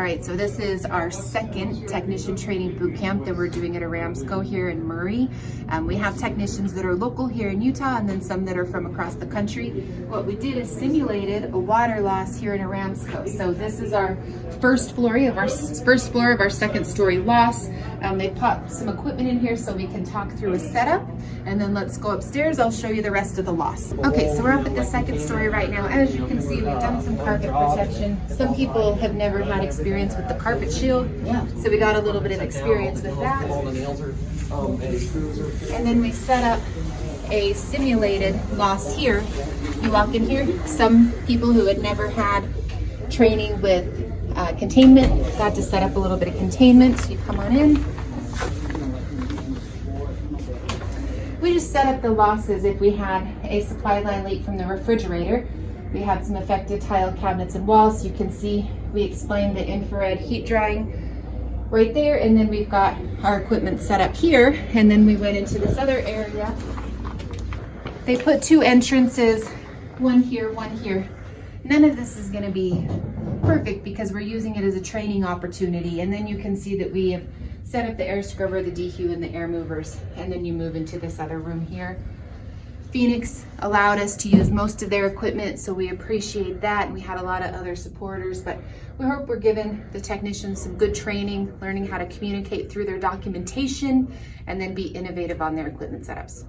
All right, so this is our second technician training boot camp that we're doing at Aramco here in Murray. We have technicians that are local here in Utah and then some that are from across the country. What we did is simulated a water loss here in Aramco. So this is our first floor of our second story loss. They popped some equipment in here so we can talk through a setup, and then let's go upstairs. I'll show you the rest of the loss. Okay, so we're up at the second story right now. As you can see, we've done some carpet protection. Some people have never had experience with the carpet shield, so we got a little bit of experience with that. And then we set up a simulated loss here. You walk in here, some people who had never had training with containment got to set up a little bit of containment. So you come on in. We just set up the losses if we had a supply line leak from the refrigerator. We had some affected tile cabinets and walls. You can see we explained the infrared heat drying right there, and then we've got our equipment set up here, and then we went into this other area. They put two entrances, one here, one here. None of this is going to be perfect because we're using it as a training opportunity, and then you can see that we have set up the air scrubber, the DHU, and the air movers, and then you move into this other room here. Phoenix allowed us to use most of their equipment, so we appreciate that, and we had a lot of other supporters, but we hope we're giving the technicians some good training, learning how to communicate through their documentation, and then be innovative on their equipment setups.